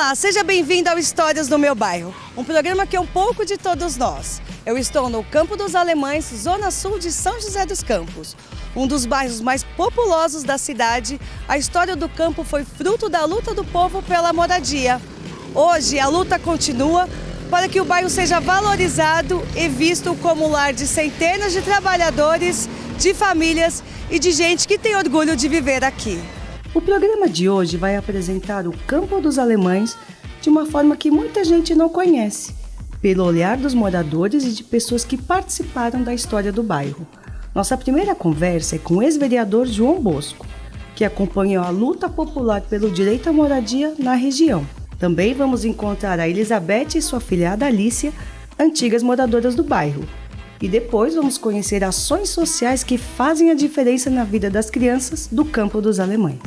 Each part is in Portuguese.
Olá, seja bem-vindo ao Histórias do Meu Bairro, um programa que é um pouco de todos nós. Eu estou no Campo dos Alemães, zona sul de São José dos Campos. Um dos bairros mais populosos da cidade, a história do campo foi fruto da luta do povo pela moradia. Hoje, a luta continua para que o bairro seja valorizado e visto como lar de centenas de trabalhadores, de famílias e de gente que tem orgulho de viver aqui. O programa de hoje vai apresentar o Campo dos Alemães de uma forma que muita gente não conhece, pelo olhar dos moradores e de pessoas que participaram da história do bairro. Nossa primeira conversa é com o ex-vereador João Bosco, que acompanhou a luta popular pelo direito à moradia na região. Também vamos encontrar a Elizabeth e sua filhada Alicia, antigas moradoras do bairro. E depois vamos conhecer ações sociais que fazem a diferença na vida das crianças do Campo dos Alemães.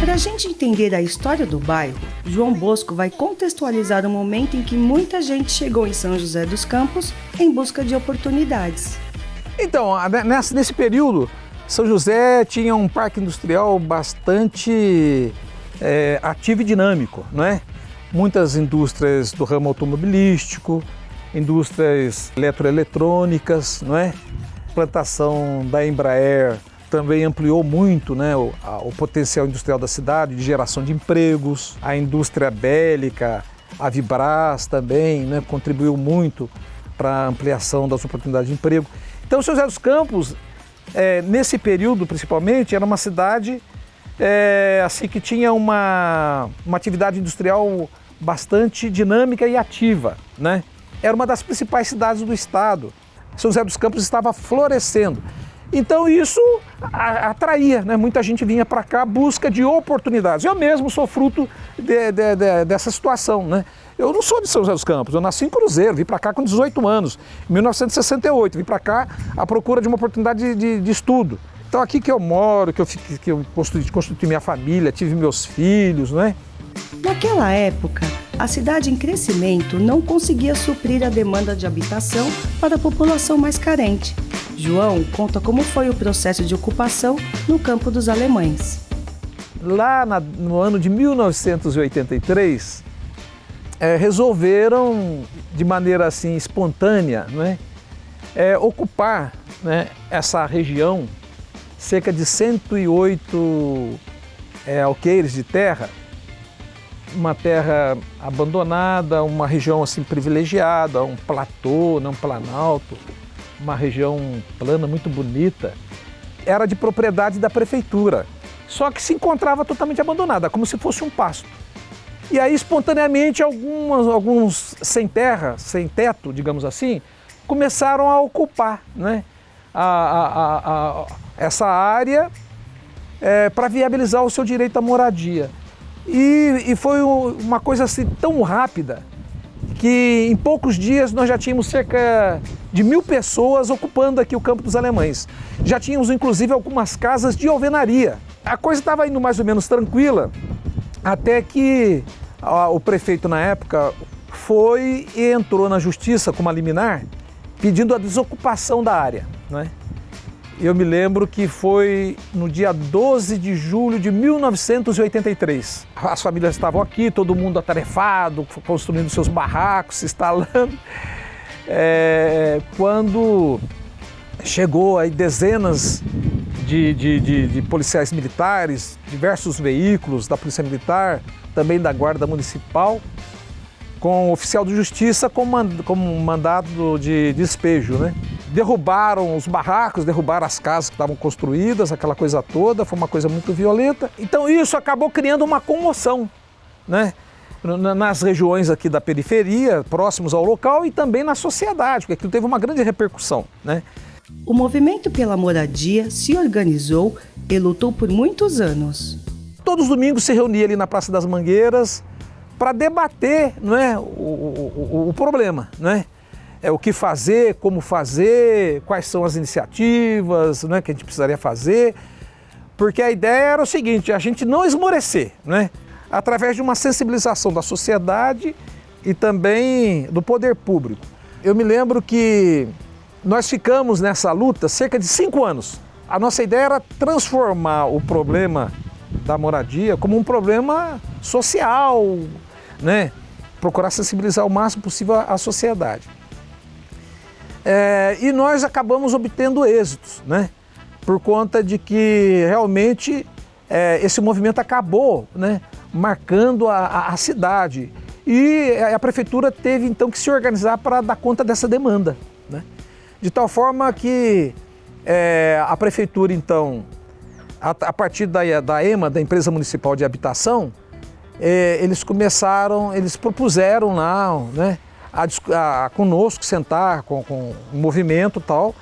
Para a gente entender a história do bairro, João Bosco vai contextualizar o momento em que muita gente chegou em São José dos Campos em busca de oportunidades. Então, nesse período, São José tinha um parque industrial bastante ativo e dinâmico, não é? Muitas indústrias do ramo automobilístico, indústrias eletroeletrônicas, não é? Plantação da Embraer também ampliou muito, né, o potencial industrial da cidade, de geração de empregos. A indústria bélica, a Vibraz também, né, contribuiu muito para a ampliação das oportunidades de emprego. Então, São José dos Campos, nesse período principalmente, era uma cidade assim, que tinha uma atividade industrial bastante dinâmica e ativa, né? Era uma das principais cidades do estado. São José dos Campos estava florescendo. Então isso atraía, né? Muita gente vinha para cá à busca de oportunidades. Eu mesmo sou fruto dessa situação, né? Eu não sou de São José dos Campos, eu nasci em Cruzeiro, vim para cá com 18 anos, em 1968, vim para cá à procura de uma oportunidade de estudo. Então aqui que eu moro, que eu constituí minha família, tive meus filhos, né? Naquela época, a cidade em crescimento não conseguia suprir a demanda de habitação para a população mais carente. João conta como foi o processo de ocupação no Campo dos Alemães. Lá no ano de 1983, resolveram, de maneira assim espontânea, né, ocupar, né, essa região, cerca de 108 alqueires de terra, uma terra abandonada, uma região assim privilegiada, um platô, não um planalto, uma região plana muito bonita. Era de propriedade da prefeitura, só que se encontrava totalmente abandonada, como se fosse um pasto. E aí, espontaneamente, alguns sem terra, sem teto, digamos assim, começaram a ocupar, né, essa área para viabilizar o seu direito à moradia. E foi uma coisa assim tão rápida que em poucos dias nós já tínhamos cerca de 1.000 pessoas ocupando aqui o Campo dos Alemães. Já tínhamos inclusive algumas casas de alvenaria. A coisa estava indo mais ou menos tranquila, até que o prefeito na época foi e entrou na justiça com uma liminar pedindo a desocupação da área, né? Eu me lembro que foi no dia 12 de julho de 1983. As famílias estavam aqui, todo mundo atarefado, construindo seus barracos, se instalando. Quando chegou aí dezenas de policiais militares, diversos veículos da Polícia Militar, também da Guarda Municipal, com o oficial de justiça com mandado de despejo, né? Derrubaram os barracos, derrubaram as casas que estavam construídas, aquela coisa toda, foi uma coisa muito violenta. Então isso acabou criando uma comoção, né, nas regiões aqui da periferia, próximos ao local, e também na sociedade, porque aquilo teve uma grande repercussão, né? O movimento pela moradia se organizou e lutou por muitos anos. Todos os domingos se reunia ali na Praça das Mangueiras para debater, não é, o problema, não é? O que fazer, como fazer, quais são as iniciativas, né, que a gente precisaria fazer, porque a ideia era o seguinte, a gente não esmorecer, né, através de uma sensibilização da sociedade e também do poder público. eu me lembro que nós ficamos nessa luta cerca de 5 anos. A nossa ideia era transformar o problema da moradia como um problema social, né? Procurar sensibilizar o máximo possível a sociedade. E nós acabamos obtendo êxitos, né? Por conta de que realmente esse movimento acabou, né? Marcando a cidade. E a prefeitura teve então que se organizar para dar conta dessa demanda, né? De tal forma que a prefeitura então, a partir da EMA, da Empresa Municipal de Habitação, eles propuseram lá, né, conosco, sentar com o movimento e tal,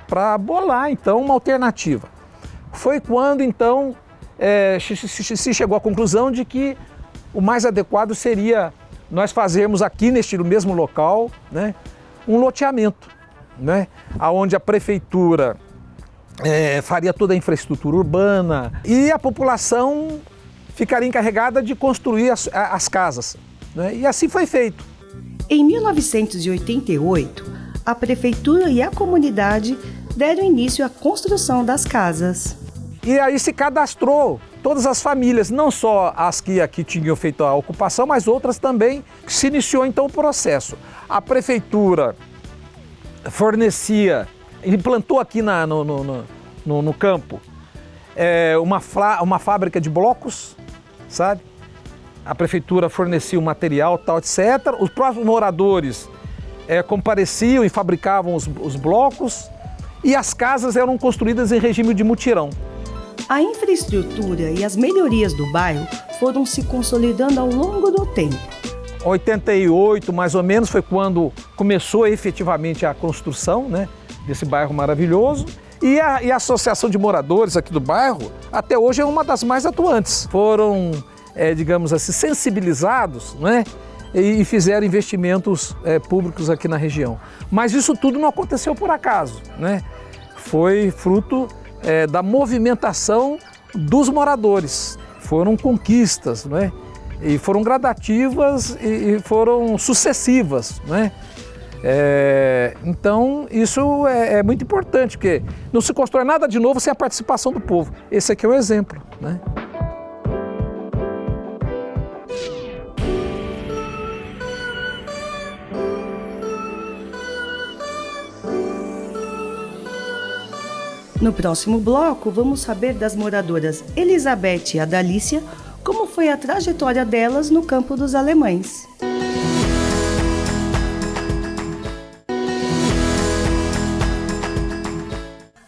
para bolar então uma alternativa. Foi quando então se chegou à conclusão de que o mais adequado seria nós fazermos aqui no mesmo local, né, um loteamento, né, onde a prefeitura faria toda a infraestrutura urbana e a população ficaria encarregada de construir as casas, né, e assim foi feito. Em 1988, a prefeitura e a comunidade deram início à construção das casas. E aí se cadastrou todas as famílias, não só as que aqui tinham feito a ocupação, mas outras também. Se iniciou então o processo. A prefeitura fornecia, implantou aqui no campo uma fábrica de blocos, sabe? A prefeitura fornecia o material, tal, etc. Os próprios moradores compareciam e fabricavam os blocos e as casas eram construídas em regime de mutirão. A infraestrutura e as melhorias do bairro foram se consolidando ao longo do tempo. 88, mais ou menos, foi quando começou efetivamente a construção, né, desse bairro maravilhoso. E a associação de moradores aqui do bairro, até hoje, é uma das mais atuantes. Foram, digamos assim, sensibilizados, né, e fizeram investimentos públicos aqui na região. Mas isso tudo não aconteceu por acaso, né? Foi fruto da movimentação dos moradores. Foram conquistas, né? E foram gradativas e foram sucessivas, né? Então isso é muito importante, porque não se constrói nada de novo sem a participação do povo. Esse aqui é o exemplo, né? No próximo bloco, vamos saber das moradoras Elizabeth e Adalícia como foi a trajetória delas no Campo dos Alemães.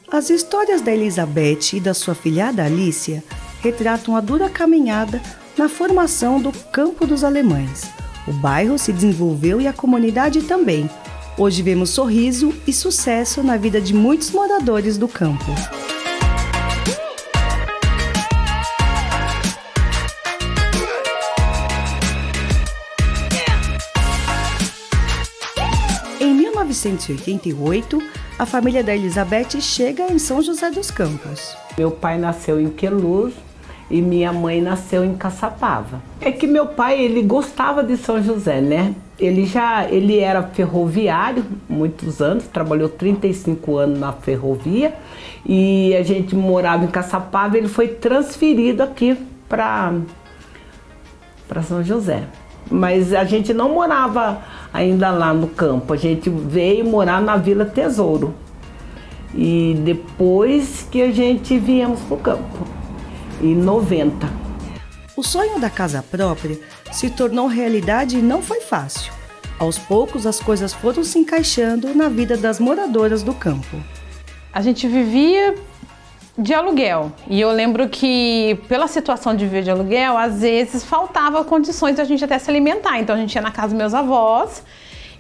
As histórias da Elizabeth e da sua filhada Alícia retratam a dura caminhada na formação do Campo dos Alemães. O bairro se desenvolveu e a comunidade também. Hoje vemos sorriso e sucesso na vida de muitos moradores do campo. Em 1988, a família da Elizabeth chega em São José dos Campos. Meu pai nasceu em Queluz e minha mãe nasceu em Caçapava. É que meu pai, ele gostava de São José, né? Ele era ferroviário muitos anos, trabalhou 35 anos na ferrovia e a gente morava em Caçapava. Ele foi transferido aqui para São José. Mas a gente não morava ainda lá no campo, a gente veio morar na Vila Tesouro. E depois que a gente viemos para o campo, em 90. O sonho da casa própria se tornou realidade e não foi fácil. Aos poucos, as coisas foram se encaixando na vida das moradoras do campo. A gente vivia de aluguel. E eu lembro que, pela situação de viver de aluguel, às vezes faltava condições de a gente até se alimentar. Então a gente ia na casa dos meus avós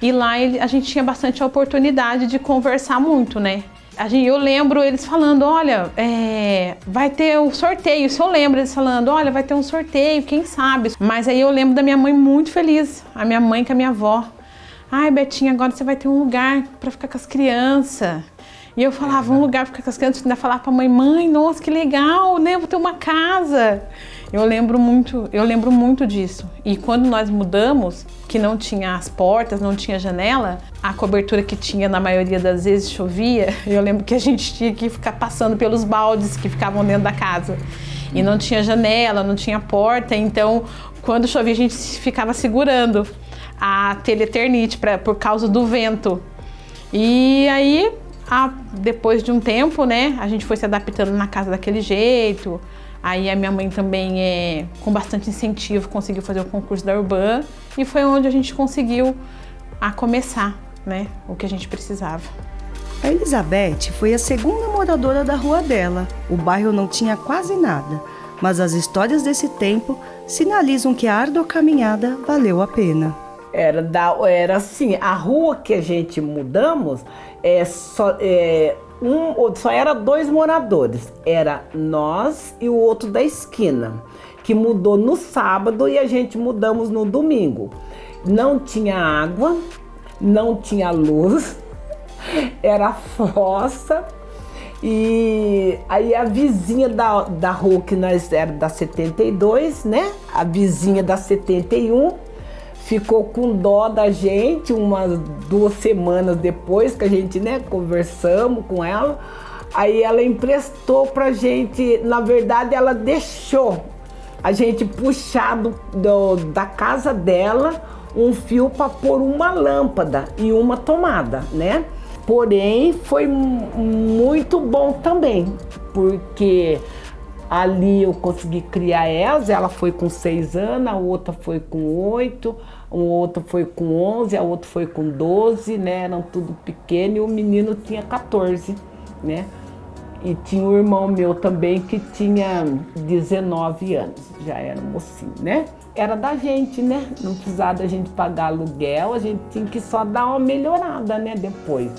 e lá a gente tinha bastante oportunidade de conversar muito, né? Eu lembro eles falando, olha, vai ter um sorteio. Isso eu lembro eles falando, olha, vai ter um sorteio, quem sabe. Mas aí eu lembro da minha mãe muito feliz, a minha mãe com a minha avó. Ai, Betinha, agora você vai ter um lugar para ficar com as crianças. E eu falava, um lugar para ficar com as crianças, ainda falava pra mãe, nossa, que legal, né, eu vou ter uma casa. Eu lembro muito disso. E quando nós mudamos, que não tinha as portas, não tinha janela, a cobertura que tinha na maioria das vezes chovia, eu lembro que a gente tinha que ficar passando pelos baldes que ficavam dentro da casa. E não tinha janela, não tinha porta, então quando chovia a gente ficava segurando a telha Eternit por causa do vento. E aí, depois de um tempo, né, a gente foi se adaptando na casa daquele jeito. Aí a minha mãe também, com bastante incentivo, conseguiu fazer o concurso da Urbã e foi onde a gente conseguiu começar, né, o que a gente precisava. A Elizabeth foi a segunda moradora da rua dela. O bairro não tinha quase nada, mas as histórias desse tempo sinalizam que a árdua caminhada valeu a pena. Era assim, a rua que a gente mudamos, só era 2 moradores, era nós e o outro da esquina, que mudou no sábado e a gente mudamos no domingo. Não tinha água, não tinha luz, era fossa. E aí a vizinha da rua, que nós era da 72, né? A vizinha da 71 ficou com dó da gente umas 2 semanas depois que a gente, né, conversamos com ela. Aí ela emprestou pra gente, na verdade ela deixou a gente puxar da casa dela um fio para pôr uma lâmpada e uma tomada, né? Porém, foi muito bom também, porque ali eu consegui criar ela foi com 6 anos, a outra foi com 8, a outra foi com 11, a outra foi com 12, né? Eram tudo pequeno e o menino tinha 14, né? E tinha um irmão meu também que tinha 19 anos, já era mocinho, né? Era da gente, né? Não precisava da gente pagar aluguel, a gente tinha que só dar uma melhorada, né, depois.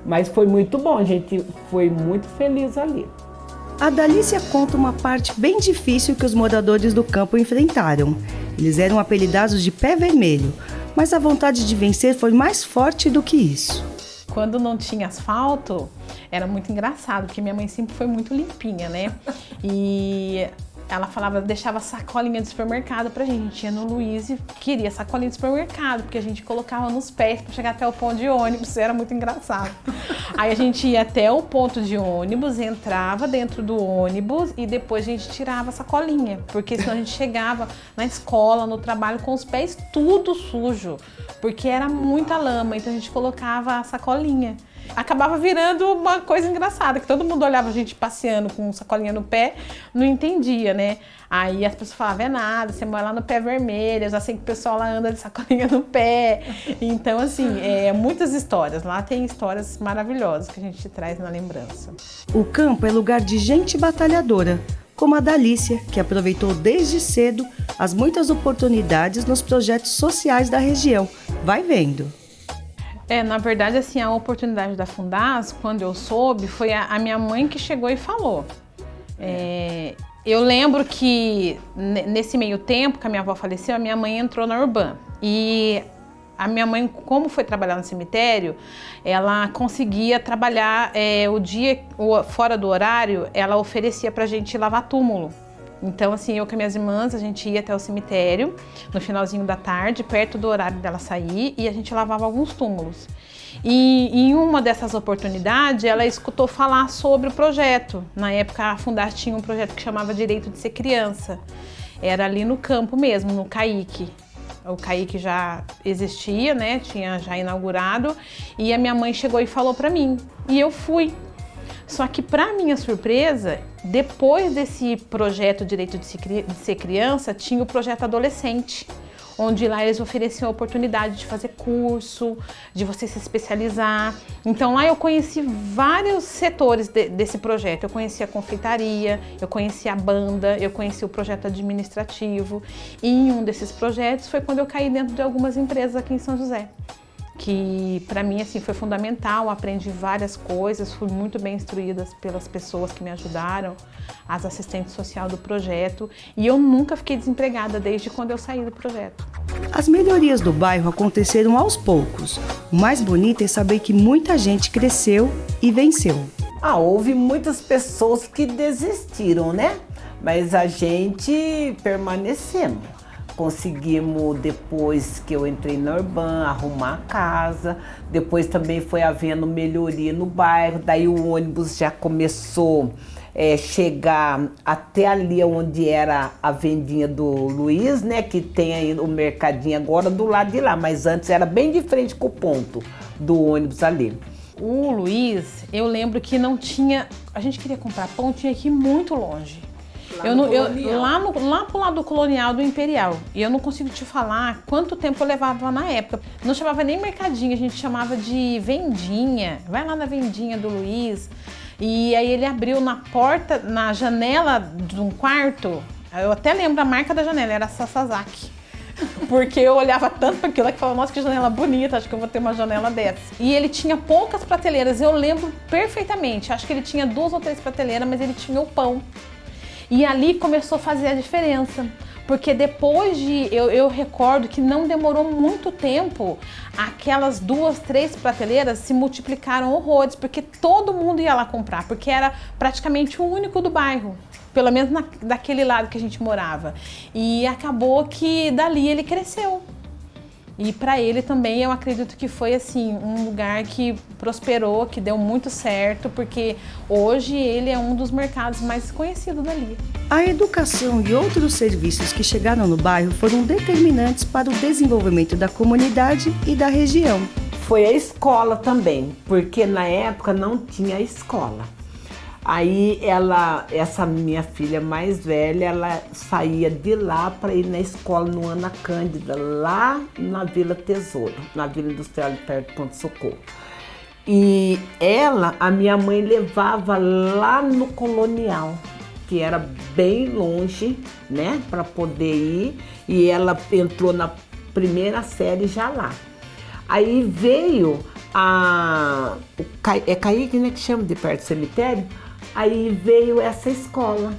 Mas foi muito bom, a gente foi muito feliz ali. A Dalícia conta uma parte bem difícil que os moradores do campo enfrentaram. Eles eram apelidados de pé vermelho, mas a vontade de vencer foi mais forte do que isso. Quando não tinha asfalto, era muito engraçado, porque minha mãe sempre foi muito limpinha, né? E ela deixava sacolinha de supermercado pra gente. A gente ia no Luiz e queria sacolinha de supermercado, porque a gente colocava nos pés pra chegar até o ponto de ônibus, era muito engraçado. Aí a gente ia até o ponto de ônibus, entrava dentro do ônibus e depois a gente tirava a sacolinha, porque senão a gente chegava na escola, no trabalho, com os pés tudo sujo, porque era muita lama, então a gente colocava a sacolinha. Acabava virando uma coisa engraçada, que todo mundo olhava a gente passeando com sacolinha no pé, não entendia, né? Aí as pessoas falavam, é nada, você mora lá no pé vermelho, eu já sei que o pessoal lá anda de sacolinha no pé. Então, assim, muitas histórias. Lá tem histórias maravilhosas que a gente traz na lembrança. O campo é lugar de gente batalhadora, como a Dalícia, que aproveitou desde cedo as muitas oportunidades nos projetos sociais da região. Vai vendo. Na verdade, assim, a oportunidade da Fundas, quando eu soube, foi a minha mãe que chegou e falou. Eu lembro que nesse meio tempo que a minha avó faleceu, a minha mãe entrou na Urbã. E a minha mãe, como foi trabalhar no cemitério, ela conseguia trabalhar o dia fora do horário, ela oferecia pra gente lavar túmulo. Então, assim, eu com as minhas irmãs, a gente ia até o cemitério no finalzinho da tarde, perto do horário dela sair, e a gente lavava alguns túmulos. E em uma dessas oportunidades, ela escutou falar sobre o projeto. Na época, a Fundas tinha um projeto que chamava Direito de Ser Criança. Era ali no campo mesmo, no CAIC. O CAIC já existia, né? Tinha já inaugurado. E a minha mãe chegou e falou pra mim. E eu fui. Só que, para minha surpresa, depois desse projeto Direito de Ser Criança, tinha o projeto Adolescente, onde lá eles ofereciam a oportunidade de fazer curso, de você se especializar. Então lá eu conheci vários setores desse projeto. Eu conheci a confeitaria, eu conheci a banda, eu conheci o projeto administrativo. E em um desses projetos foi quando eu caí dentro de algumas empresas aqui em São José, que para mim assim foi fundamental, aprendi várias coisas, fui muito bem instruída pelas pessoas que me ajudaram, as assistentes sociais do projeto, e eu nunca fiquei desempregada desde quando eu saí do projeto. As melhorias do bairro aconteceram aos poucos. O mais bonito é saber que muita gente cresceu e venceu. Houve muitas pessoas que desistiram, né? Mas a gente permanecemos. Conseguimos, depois que eu entrei na Urban, arrumar a casa. Depois também foi havendo melhoria no bairro. Daí o ônibus já começou a chegar até ali onde era a vendinha do Luiz, né? Que tem aí o mercadinho agora do lado de lá. Mas antes era bem de frente com o ponto do ônibus ali. O Luiz, eu lembro que não tinha... A gente queria comprar pão, tinha que ir muito longe. Lá pro lado do Colonial, do Imperial. E eu não consigo te falar quanto tempo eu levava na época. Não chamava nem mercadinho, a gente chamava de vendinha. Vai lá na vendinha do Luiz. E aí ele abriu na porta, na janela de um quarto. Eu até lembro a marca da janela, era Sasazaki. Porque eu olhava tanto para aquilo que falava, nossa, que janela bonita, acho que eu vou ter uma janela dessa. E ele tinha poucas prateleiras, eu lembro perfeitamente. Acho que ele tinha 2 ou 3 prateleiras, mas ele tinha o pão. E ali começou a fazer a diferença, porque depois eu recordo que não demorou muito tempo, aquelas 2, 3 prateleiras se multiplicaram horrores, porque todo mundo ia lá comprar, porque era praticamente o único do bairro, pelo menos daquele lado que a gente morava. E acabou que dali ele cresceu. E para ele também eu acredito que foi assim um lugar que prosperou, que deu muito certo, porque hoje ele é um dos mercados mais conhecidos dali. A educação e outros serviços que chegaram no bairro foram determinantes para o desenvolvimento da comunidade e da região. Foi a escola também, porque na época não tinha escola. Aí essa minha filha mais velha, ela saía de lá para ir na escola no Ana Cândida, lá na Vila Tesouro, na Vila Industrial perto do Ponto Socorro. E a minha mãe levava lá no Colonial, que era bem longe, né, para poder ir. E ela entrou na primeira série já lá. Aí veio é Caíque, né, que chama de perto do cemitério. Aí veio essa escola.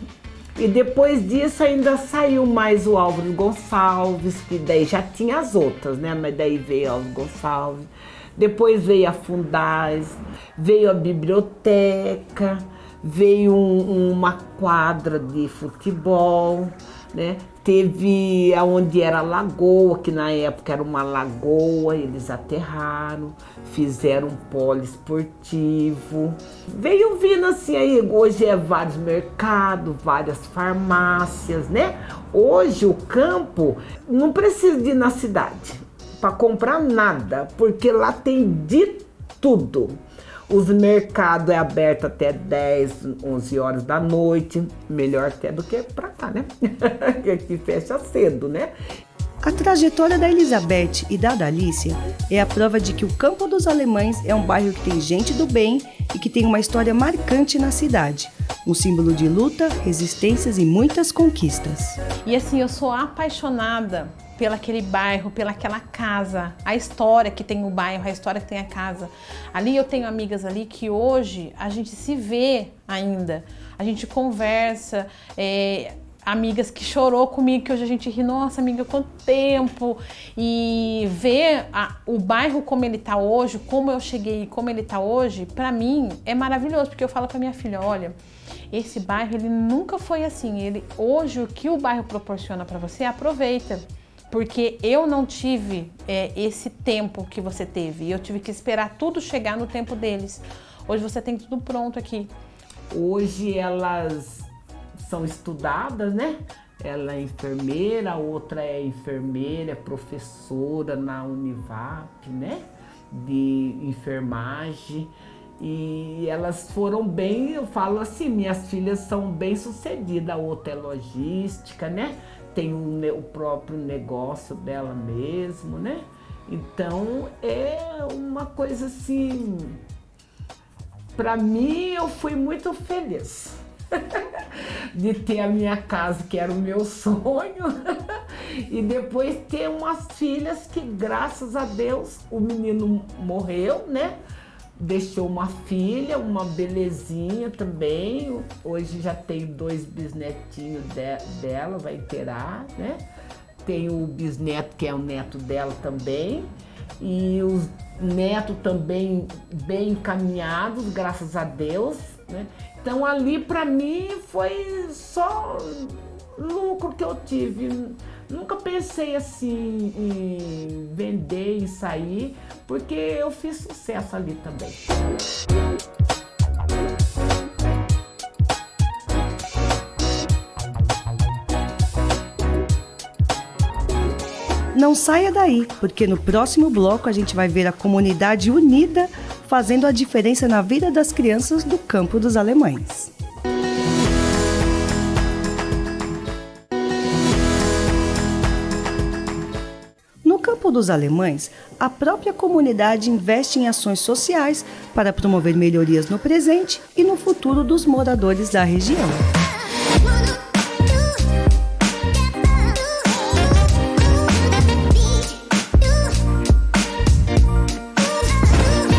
E depois disso ainda saiu mais o Álvaro Gonçalves, que daí já tinha as outras, né? Mas daí veio Álvaro Gonçalves. Depois veio a Fundaz, veio a biblioteca, veio uma quadra de futebol, né? Teve aonde era a lagoa, que na época era uma lagoa, eles aterraram, fizeram um poliesportivo. Veio vindo assim aí, hoje é vários mercados, várias farmácias, né? Hoje o campo não precisa de ir na cidade para comprar nada, porque lá tem de tudo. Os mercados é aberto até 10, 11 horas da noite, melhor até do que pra cá, né? Que aqui fecha cedo, né? A trajetória da Elizabeth e da Dalícia é a prova de que o Campo dos Alemães é um bairro que tem gente do bem e que tem uma história marcante na cidade. Um símbolo de luta, resistências e muitas conquistas. E assim, eu sou apaixonada pelaquele bairro, pelaquela casa, a história que tem o bairro, a história que tem a casa. Ali eu tenho amigas ali que hoje a gente se vê ainda, a gente conversa, amigas que chorou comigo, que hoje a gente ri, nossa amiga, quanto tempo, e ver o bairro como ele tá hoje, como eu cheguei e como ele tá hoje, pra mim é maravilhoso, porque eu falo pra minha filha, olha, esse bairro ele nunca foi assim, hoje o que o bairro proporciona pra você, aproveita. Porque eu não tive esse tempo que você teve. Eu tive que esperar tudo chegar no tempo deles. Hoje você tem tudo pronto aqui. Hoje elas são estudadas, né? Ela é enfermeira, a outra é enfermeira, é professora na Univap, né? De enfermagem. E elas foram bem, eu falo assim, minhas filhas são bem sucedidas. A outra é logística, né? Tem o próprio negócio dela mesmo, né? Então é uma coisa assim, para mim eu fui muito feliz de ter a minha casa, que era o meu sonho, e depois ter umas filhas que, graças a Deus, o menino morreu, né? Deixou uma filha, uma belezinha também. Hoje já tenho 2 bisnetinhos dela, vai inteirar, né? Tem o bisneto, que é o neto dela também. E os netos também bem encaminhados, graças a Deus, né? Então ali para mim foi só lucro que eu tive. Nunca pensei assim em vender e sair, porque eu fiz sucesso ali também. Não saia daí, porque no próximo bloco a gente vai ver a comunidade unida fazendo a diferença na vida das crianças do Campo dos Alemães. No Campo dos Alemães, a própria comunidade investe em ações sociais para promover melhorias no presente e no futuro dos moradores da região.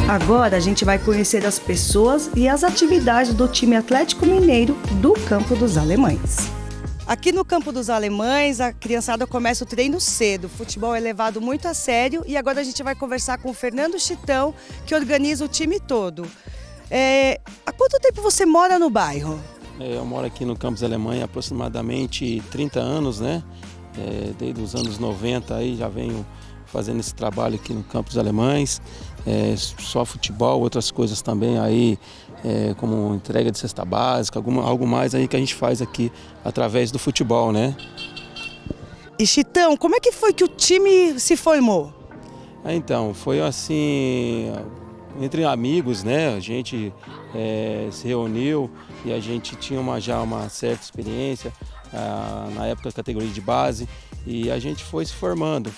Agora a gente vai conhecer as pessoas e as atividades do time Atlético Mineiro do Campo dos Alemães. Aqui no Campo dos Alemães, a criançada começa o treino cedo, o futebol é levado muito a sério e agora a gente vai conversar com o Fernando Chitão, que organiza o time todo. Há quanto tempo você mora no bairro? Eu moro aqui no Campo dos Alemães há aproximadamente 30 anos, né? Desde os anos 90 aí já venho fazendo esse trabalho aqui no Campo dos Alemães. Só futebol, outras coisas também aí, como entrega de cesta básica, algo mais aí que a gente faz aqui através do futebol, né? E Chitão, como é que foi que o time se formou? Então, foi assim, entre amigos, né? A gente se reuniu e a gente tinha já uma certa experiência, na época categoria de base, e a gente foi se formando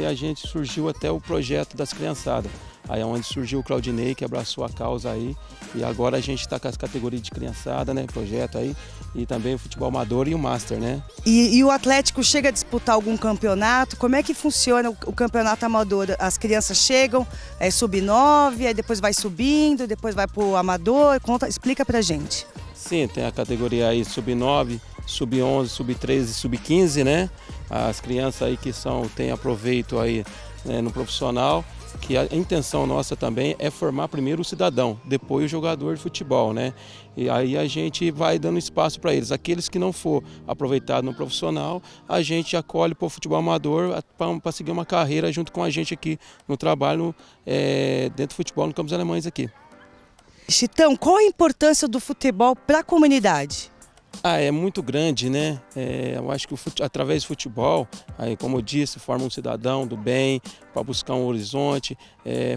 e a gente surgiu até o projeto das criançadas. Aí é onde surgiu o Claudinei, que abraçou a causa aí, e agora a gente está com as categorias de criançada, né, projeto aí, e também o futebol amador e o master, né. E o Atlético chega a disputar algum campeonato? Como é que funciona o campeonato amador? As crianças chegam, sub-9, aí depois vai subindo, depois vai para o amador, explica pra gente. Sim, tem a categoria aí sub-9, sub-11, sub-13 e sub-15, né, as crianças aí que têm aproveito aí, né, no profissional, que a intenção nossa também é formar primeiro o cidadão, depois o jogador de futebol, né? E aí a gente vai dando espaço para eles. Aqueles que não for aproveitado no profissional, a gente acolhe para o futebol amador para seguir uma carreira junto com a gente aqui no trabalho dentro do futebol no Campo dos Alemães aqui. Chitão, qual a importância do futebol para a comunidade? É muito grande, né? Eu acho que através do futebol, aí, como eu disse, forma um cidadão do bem, para buscar um horizonte,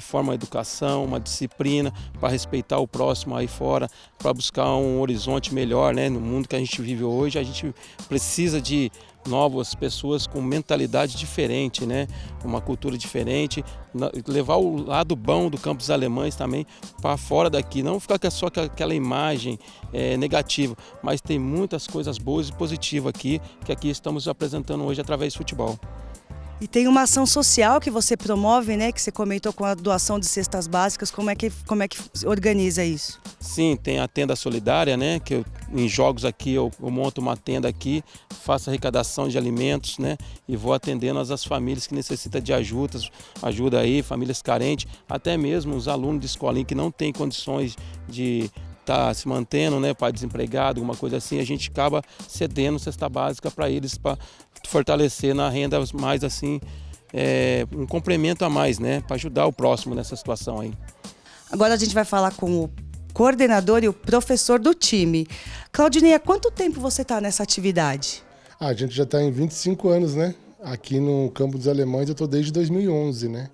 forma uma educação, uma disciplina, para respeitar o próximo aí fora, para buscar um horizonte melhor, né? No mundo que a gente vive hoje, a gente precisa de novas pessoas com mentalidade diferente, né? Uma cultura diferente, levar o lado bom do Campo dos Alemães também para fora daqui, não ficar só com aquela imagem negativa, mas tem muitas coisas boas e positivas aqui, que aqui estamos apresentando hoje através do futebol. E tem uma ação social que você promove, né? Que você comentou com a doação de cestas básicas. Como é que organiza isso? Sim, tem a tenda solidária, né? Que em jogos aqui eu monto uma tenda aqui, faço arrecadação de alimentos, né? E vou atendendo as famílias que necessitam de ajuda aí, famílias carentes, até mesmo os alunos de escolinha que não têm condições de estar se mantendo, né? Pai desempregado, alguma coisa assim, a gente acaba cedendo cesta básica para eles, para fortalecer na renda mais assim, um complemento a mais, né? Para ajudar o próximo nessa situação aí. Agora a gente vai falar com o coordenador e o professor do time. Claudinei, há quanto tempo você está nessa atividade? A gente já está em 25 anos, né? Aqui no Campo dos Alemães eu estou desde 2011, né?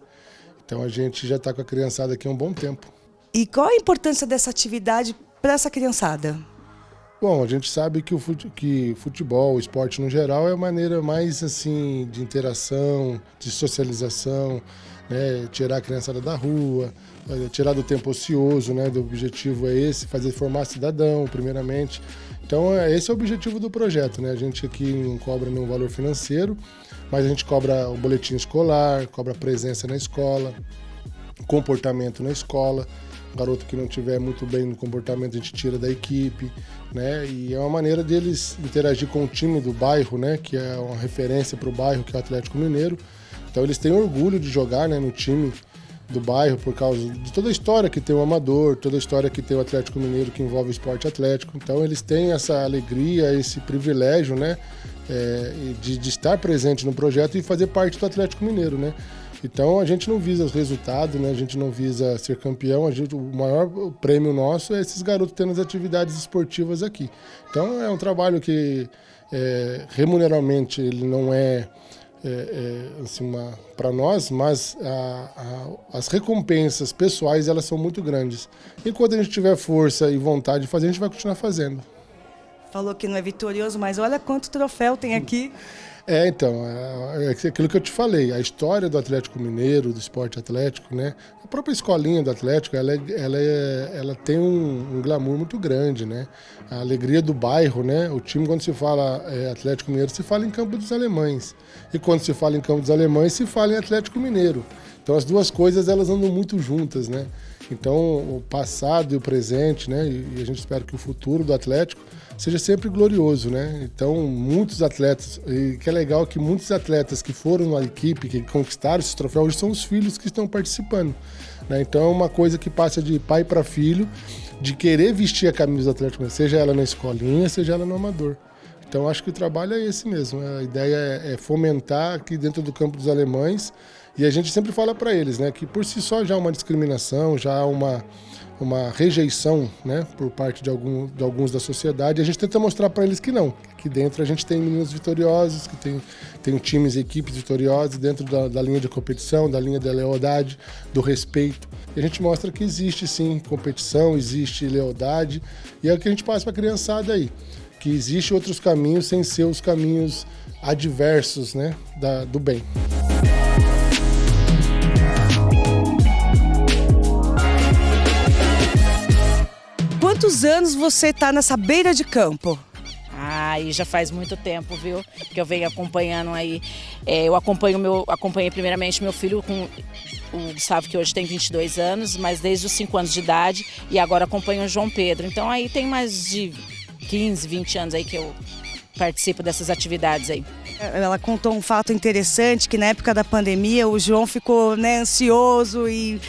Então a gente já está com a criançada aqui há um bom tempo. E qual a importância dessa atividade para essa criançada? Bom, a gente sabe que que futebol, o esporte no geral, é a maneira mais assim de interação, de socialização, né? Tirar a criançada da rua, tirar do tempo ocioso, né? O objetivo é esse, formar cidadão, primeiramente. Então, esse é o objetivo do projeto, né? A gente aqui não cobra nenhum valor financeiro, mas a gente cobra o boletim escolar, cobra presença na escola, comportamento na escola. O garoto que não estiver muito bem no comportamento, a gente tira da equipe, né? E é uma maneira deles interagir com o time do bairro, né? Que é uma referência para o bairro, que é o Atlético Mineiro. Então eles têm orgulho de jogar, né, no time do bairro por causa de toda a história que tem o Amador, toda a história que tem o Atlético Mineiro que envolve o esporte atlético. Então eles têm essa alegria, esse privilégio, né, de estar presente no projeto e fazer parte do Atlético Mineiro, né? Então a gente não visa os resultados, né? A gente não visa ser campeão, o maior prêmio nosso é esses garotos tendo as atividades esportivas aqui. Então é um trabalho que remuneralmente ele não é assim, para nós, mas as recompensas pessoais elas são muito grandes. Enquanto a gente tiver força e vontade de fazer, a gente vai continuar fazendo. Falou que não é vitorioso, mas olha quanto troféu tem aqui. Então, é aquilo que eu te falei, a história do Atlético Mineiro, do esporte atlético, né? A própria escolinha do Atlético, ela tem um glamour muito grande, né? A alegria do bairro, né? O time, quando se fala Atlético Mineiro, se fala em Campo dos Alemães. E quando se fala em Campo dos Alemães, se fala em Atlético Mineiro. Então, as duas coisas, elas andam muito juntas, né? Então, o passado e o presente, né? E a gente espera que o futuro do Atlético seja sempre glorioso, né? Então, muitos atletas, e que é legal que muitos atletas que foram na equipe, que conquistaram esse troféu, hoje são os filhos que estão participando, né? Então, é uma coisa que passa de pai para filho, de querer vestir a camisa do Atlético, seja ela na escolinha, seja ela no Amador. Então, acho que o trabalho é esse mesmo. A ideia é fomentar aqui dentro do Campo dos Alemães, e a gente sempre fala para eles, né, que por si só já há uma discriminação, já há uma rejeição, né, por parte de alguns da sociedade. A gente tenta mostrar para eles que não. Aqui dentro a gente tem meninos vitoriosos, que tem times e equipes vitoriosas dentro da linha de competição, da linha da lealdade, do respeito. E a gente mostra que existe sim competição, existe lealdade, e é o que a gente passa para a criançada aí, que existem outros caminhos sem ser os caminhos adversos, né, do bem. Quantos anos você está nessa beira de campo? Aí já faz muito tempo, viu? Que eu venho acompanhando aí. Eu acompanhei primeiramente meu filho com o Gustavo, que hoje tem 22 anos, mas desde os 5 anos de idade, e agora acompanho o João Pedro. Então aí tem mais de 15, 20 anos aí que eu participo dessas atividades aí. Ela contou um fato interessante, que na época da pandemia o João ficou, né, ansioso e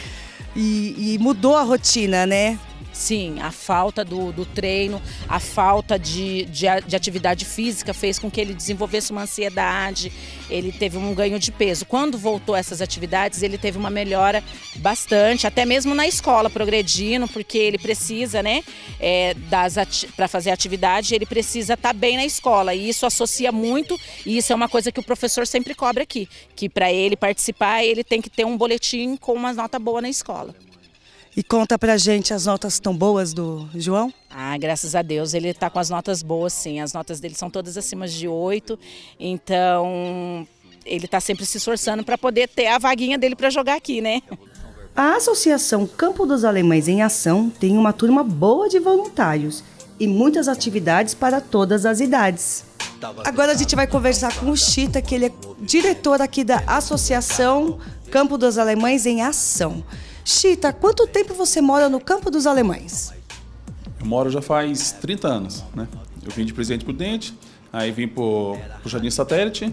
mudou a rotina, né? Sim, a falta do treino, a falta de atividade física fez com que ele desenvolvesse uma ansiedade, ele teve um ganho de peso. Quando voltou a essas atividades, ele teve uma melhora bastante, até mesmo na escola, progredindo, porque ele precisa, né, para fazer atividade, ele precisa estar bem na escola, e isso associa muito, e isso é uma coisa que o professor sempre cobra aqui, que para ele participar, ele tem que ter um boletim com uma nota boa na escola. E conta pra gente, as notas tão boas do João? Graças a Deus, ele está com as notas boas, sim. As notas dele são todas acima de 8, então ele está sempre se esforçando para poder ter a vaguinha dele para jogar aqui, né? A Associação Campo dos Alemães em Ação tem uma turma boa de voluntários e muitas atividades para todas as idades. Agora a gente vai conversar com o Chita, que ele é diretor aqui da Associação Campo dos Alemães em Ação. Chita, há quanto tempo você mora no Campo dos Alemães? Eu moro já faz 30 anos, né? Eu vim de Presidente Prudente, aí vim pro Jardim Satélite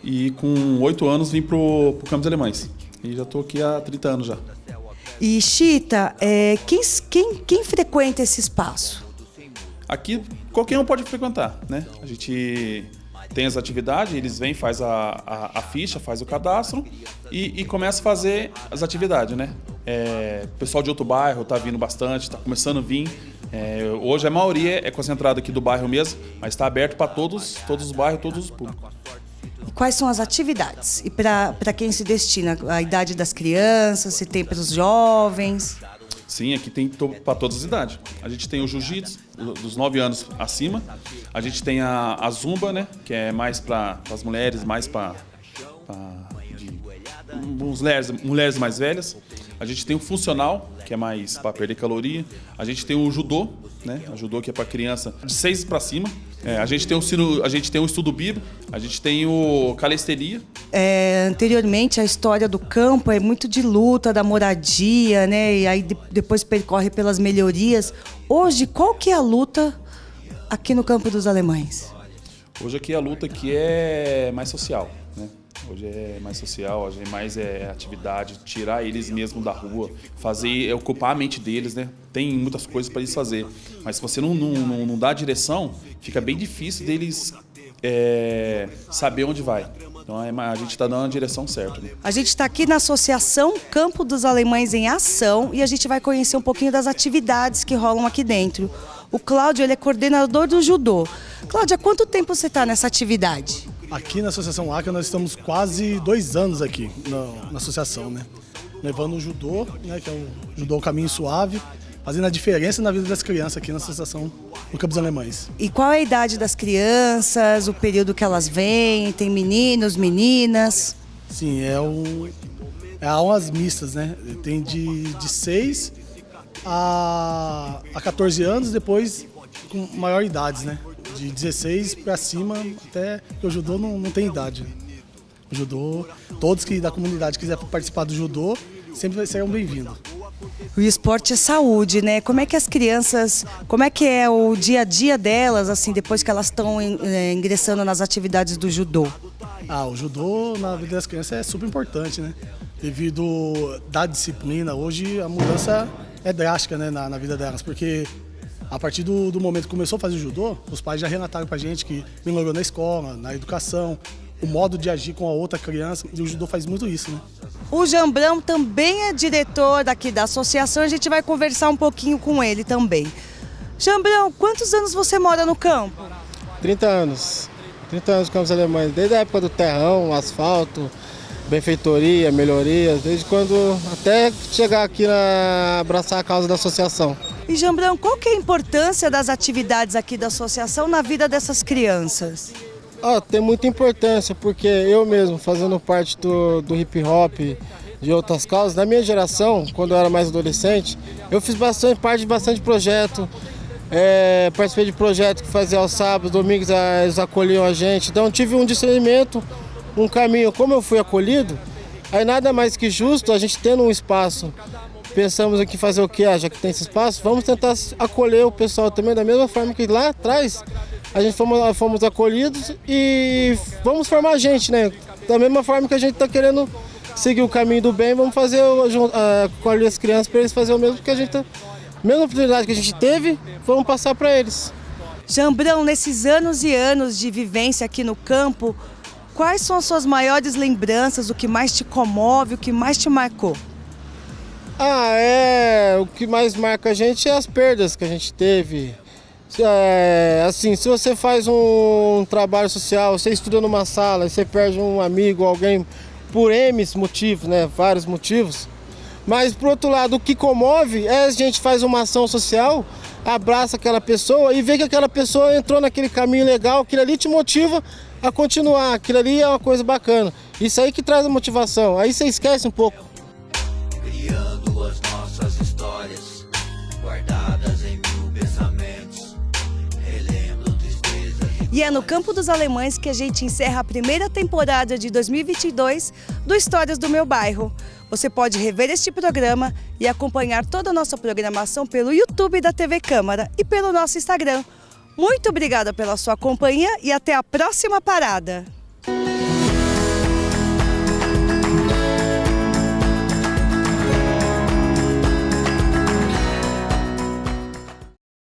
e com 8 anos vim pro Campo dos Alemães. E já estou aqui há 30 anos já. E Chita, quem frequenta esse espaço? Aqui qualquer um pode frequentar, né? A gente tem as atividades, eles vêm, faz a ficha, faz o cadastro e começa a fazer as atividades, né? O pessoal de outro bairro está vindo bastante, está começando a vir. Hoje a maioria é concentrada aqui do bairro mesmo, mas está aberto para todos os bairros, todos os públicos. E quais são as atividades? E para quem se destina? A idade das crianças, se tem para os jovens? Sim, aqui tem para todas as idades. A gente tem o jiu-jitsu, dos 9 anos acima. A gente tem a zumba, né, que é mais para as mulheres, mais para mulheres mais velhas. A gente tem o funcional, que é mais para perder caloria. A gente tem o judô, né, o judô que é para criança de 6 para cima. A gente tem o estudo bíblico, a gente tem o calistenia. Anteriormente, a história do campo é muito de luta, da moradia, né? E aí depois percorre pelas melhorias. Hoje, qual que é a luta aqui no Campo dos Alemães? Hoje aqui a luta aqui é mais social, né? Hoje é mais social, hoje é mais atividade, tirar eles mesmo da rua, fazer, ocupar a mente deles, né? Tem muitas coisas para eles fazer, mas se você não dá direção, fica bem difícil deles saber onde vai. Então a gente está dando a direção certa. Né? A gente está aqui na Associação Campo dos Alemães em Ação e a gente vai conhecer um pouquinho das atividades que rolam aqui dentro. O Cláudio, ele é coordenador do judô. Cláudio, há quanto tempo você está nessa atividade? Aqui na Associação ACA nós estamos quase 2 anos aqui na associação, né? Levando o judô, né, que é o judô Caminho Suave, fazendo a diferença na vida das crianças aqui na Associação do Campo dos Alemães. E qual é a idade das crianças, o período que elas vêm? Tem meninos, meninas? Sim, é aulas mistas, né? Tem de 6 a 14 anos, depois com maior idades, né? De 16 para cima, até que o judô não tem idade. O judô, todos que da comunidade quiserem participar do judô, sempre serão bem-vindos. O esporte é saúde, né? Como é que as crianças, como é que é o dia a dia delas, assim, depois que elas estão ingressando nas atividades do judô? O judô na vida das crianças é super importante, né? Devido da disciplina, hoje a mudança é drástica, né, na vida delas, porque a partir do momento que começou a fazer judô, os pais já relataram pra gente que melhorou na escola, na educação, o modo de agir com a outra criança, e o judô faz muito isso, né? O Jambrão também é diretor daqui da associação, a gente vai conversar um pouquinho com ele também. Jambrão, quantos anos você mora no campo? 30 anos. 30 anos de Campos Alemães, desde a época do terrão, asfalto, benfeitoria, melhorias, desde quando até chegar aqui abraçar a causa da associação. E Jambrão, qual que é a importância das atividades aqui da associação na vida dessas crianças? Tem muita importância, porque eu mesmo, fazendo parte do hip hop, de outras causas, na minha geração, quando eu era mais adolescente, eu fiz parte de bastante projeto, participei de projeto que fazia aos sábados, domingos eles acolhiam a gente, então tive um discernimento, um caminho, como eu fui acolhido, aí nada mais que justo a gente tendo um espaço. Pensamos aqui fazer o quê? Já que tem esse espaço, vamos tentar acolher o pessoal também da mesma forma que lá atrás a gente fomos acolhidos e vamos formar a gente, né? Da mesma forma que a gente está querendo seguir o caminho do bem, vamos fazer acolher as crianças para eles fazerem o mesmo que a gente, mesma oportunidade que a gente teve, vamos passar para eles. Jambrão, nesses anos e anos de vivência aqui no campo, quais são as suas maiores lembranças, o que mais te comove, o que mais te marcou? O que mais marca a gente é as perdas que a gente teve. Assim, se você faz um trabalho social, você estuda numa sala e você perde um amigo, alguém, por N motivos, né? Vários motivos. Mas, por outro lado, o que comove é a gente faz uma ação social, abraça aquela pessoa e vê que aquela pessoa entrou naquele caminho legal, aquilo ali te motiva a continuar, aquilo ali é uma coisa bacana. Isso aí que traz a motivação, aí você esquece um pouco. Criando as nossas histórias, guardadas em mil pensamentos, relembro tristezas. E é no Campo dos Alemães que a gente encerra a primeira temporada de 2022 do Histórias do Meu Bairro. Você pode rever este programa e acompanhar toda a nossa programação pelo YouTube da TV Câmara e pelo nosso Instagram. Muito obrigada pela sua companhia e até a próxima parada!